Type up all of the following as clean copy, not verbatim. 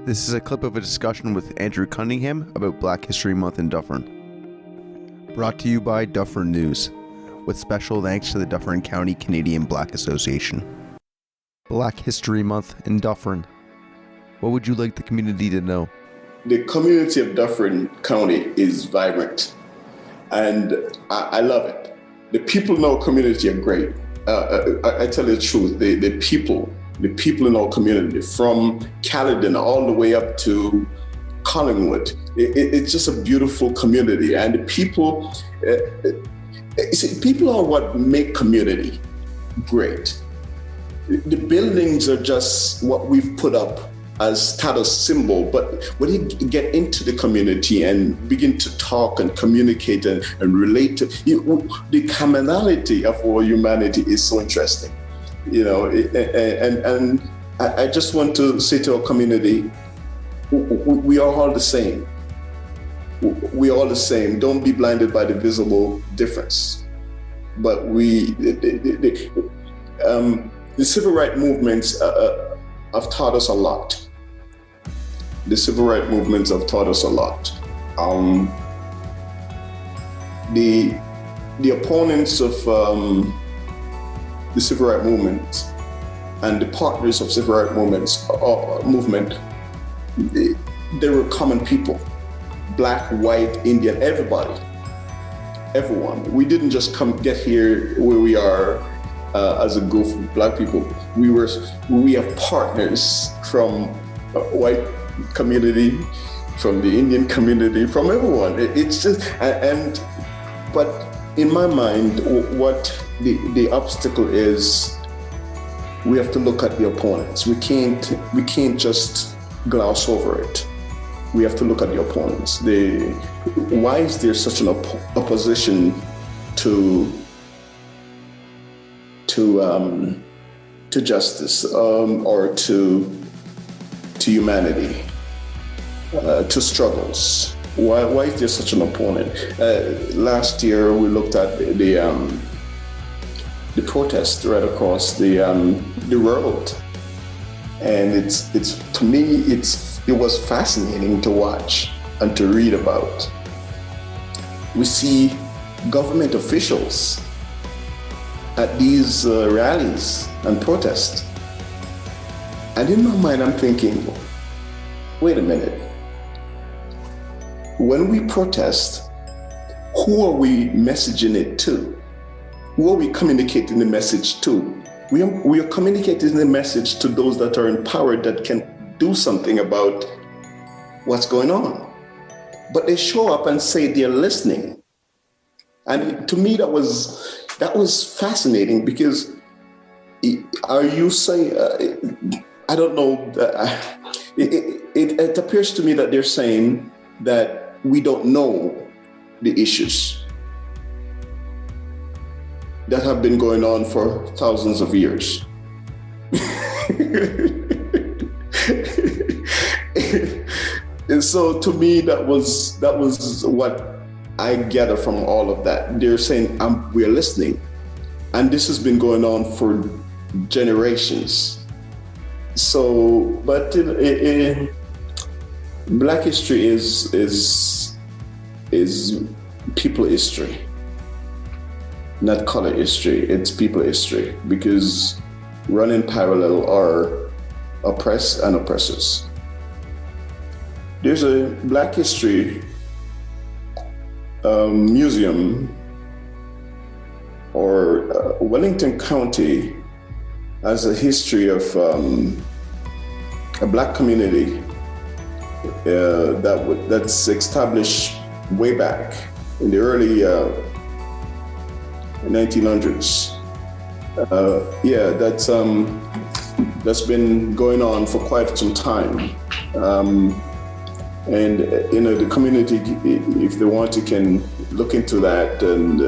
This is a clip of a discussion with Andrew Cunningham about Black History Month in Dufferin. Brought to you by Dufferin News, with special thanks to the Dufferin County Canadian Black Association. Black History Month in Dufferin. What would you like the community to know? The community of Dufferin County is vibrant, and I love it. The people in our community are great. I tell you the truth, the people in our community, from Caledon all the way up to Collingwood, it's just a beautiful community. And the people, people are what make community great. The buildings are just what we've put up as status symbol, but when you get into the community and begin to talk and communicate and relate to the commonality of our humanity is so interesting, and I just want to say to our community, we are all the same. We are all the same. Don't be blinded by the visible difference. But the civil rights movements have taught us a lot. The civil rights movements have taught us a lot. The opponents of the civil rights movement and the partners of civil rights movement, they were common people. Black, white, Indian, everybody, everyone. We didn't just get here where we are as a group of Black people. We have partners from white community, from the Indian community, from everyone. It's just, but in my mind, what the obstacle is, we have to look at the opponents. We can't just gloss over it. We have to look at the opponents. Why is there such an opposition to justice or to humanity, to struggles? Why is there such an opponent? Last year we looked at the protest right across the world, and it's to me it was fascinating to watch and to read about. We see government officials at these rallies and protests. And in my mind, I'm thinking, wait a minute. When we protest, who are we messaging it to? Who are we communicating the message to? We are communicating the message to those that are empowered, that can do something about what's going on. But they show up and say they're listening. And to me, that was fascinating, because are you saying, I don't know, it appears to me that they're saying that we don't know the issues that have been going on for thousands of years. And so to me, that was what I gather from all of that. They're saying, we're listening. And this has been going on for generations. So, but Black history is people history, not color history. It's people history, because running parallel are oppressed and oppressors. There's a Black history museum, or Wellington County has a history of a Black community that's established way back in the early 1900s. That's been going on for quite some time. And the community, if they want to, can look into that. And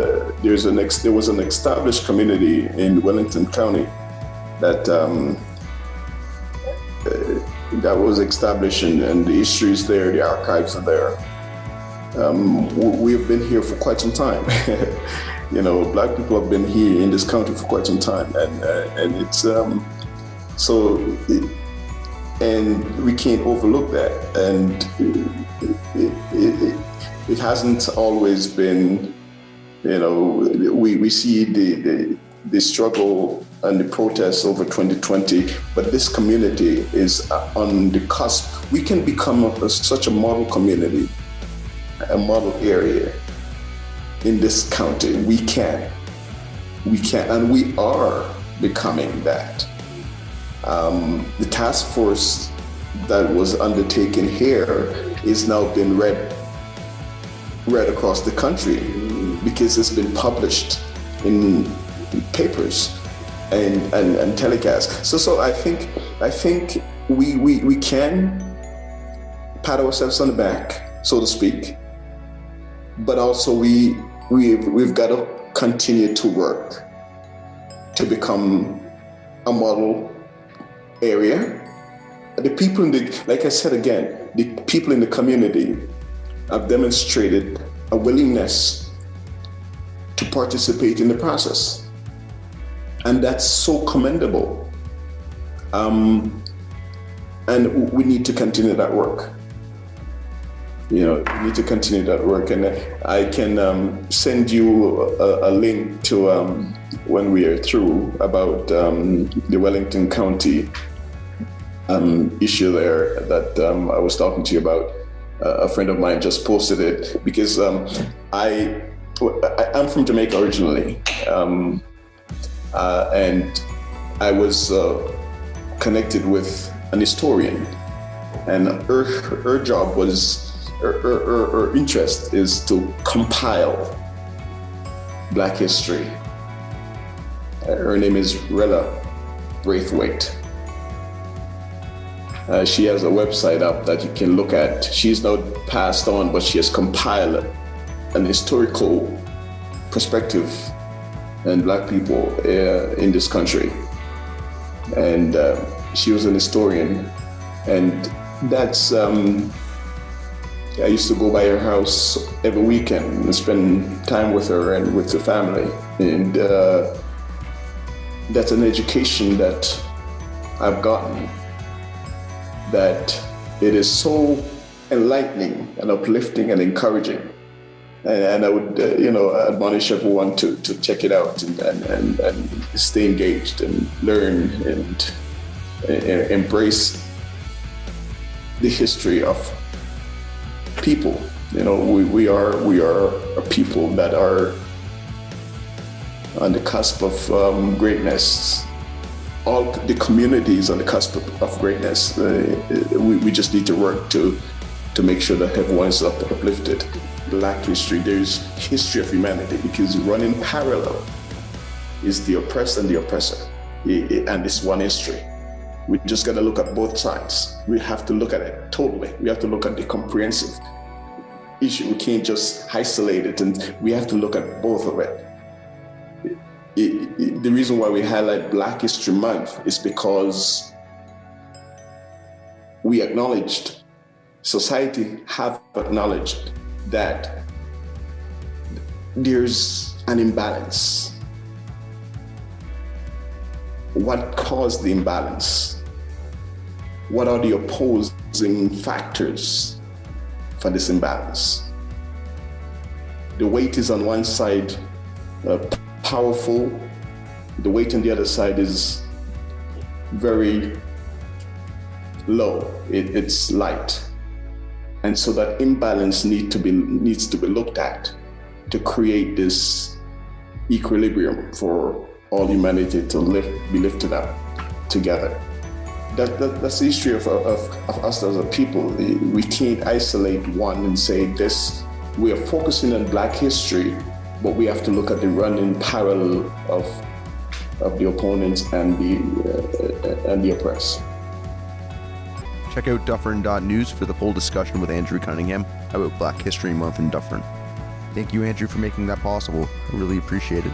there was an established community in Wellington County that was established, and the history is there, the archives are there. We have been here for quite some time. Black people have been here in this country for quite some time, and it's so And we can't overlook that. And it hasn't always been, we see the struggle and the protests over 2020, but this community is on the cusp. We can become such a model community, a model area in this county. We can, and we are becoming that. The task force that was undertaken here is now being read across the country because it's been published in papers and telecast. So I think we can pat ourselves on the back, so to speak, but also we've got to continue to work to become a model area. The people like I said again, the people in the community have demonstrated a willingness to participate in the process. And that's so commendable. And we need to continue that work. We need to continue that work. And I can send you a link to when we are through about the Wellington County issue there that I was talking to you about. A friend of mine just posted it because I'm from Jamaica originally, and I was connected with an historian, and her job was, her interest is to compile Black history. Her name is Rella Braithwaite. She has a website up that you can look at. She's now passed on, but she has compiled an historical perspective on Black people in this country. And she was an historian. And that's, I used to go by her house every weekend and spend time with her and with the family. And that's an education that I've gotten, that it is so enlightening and uplifting and encouraging. And I would, admonish everyone to check it out and stay engaged and learn and embrace the history of people. We are a people that are on the cusp of greatness. All the communities on the cusp of greatness. We just need to work to make sure that everyone is uplifted. Black history, there's history of humanity, because running parallel is the oppressed and the oppressor, and it's one history. We just got to look at both sides. We have to look at it totally. We have to look at the comprehensive issue. We can't just isolate it, and we have to look at both of it. The reason why we highlight Black History Month is because we acknowledged, society have acknowledged that there's an imbalance. What caused the imbalance? What are the opposing factors for this imbalance? The weight is on one side, powerful. The weight on the other side is very low. It's light. And so that imbalance needs to be looked at to create this equilibrium for all humanity to be lifted up together. That's the history of us as a people. We can't isolate one and say this. We are focusing on Black history, but we have to look at the running parallel of the opponents and the oppressed. Check out Dufferin.news for the full discussion with Andrew Cunningham about Black History Month in Dufferin. Thank you, Andrew, for making that possible. I really appreciate it.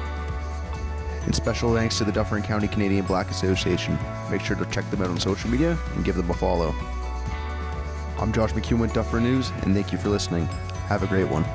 And special thanks to the Dufferin County Canadian Black Association. Make sure to check them out on social media and give them a follow. I'm Josh McHugh with Dufferin News, and thank you for listening. Have a great one.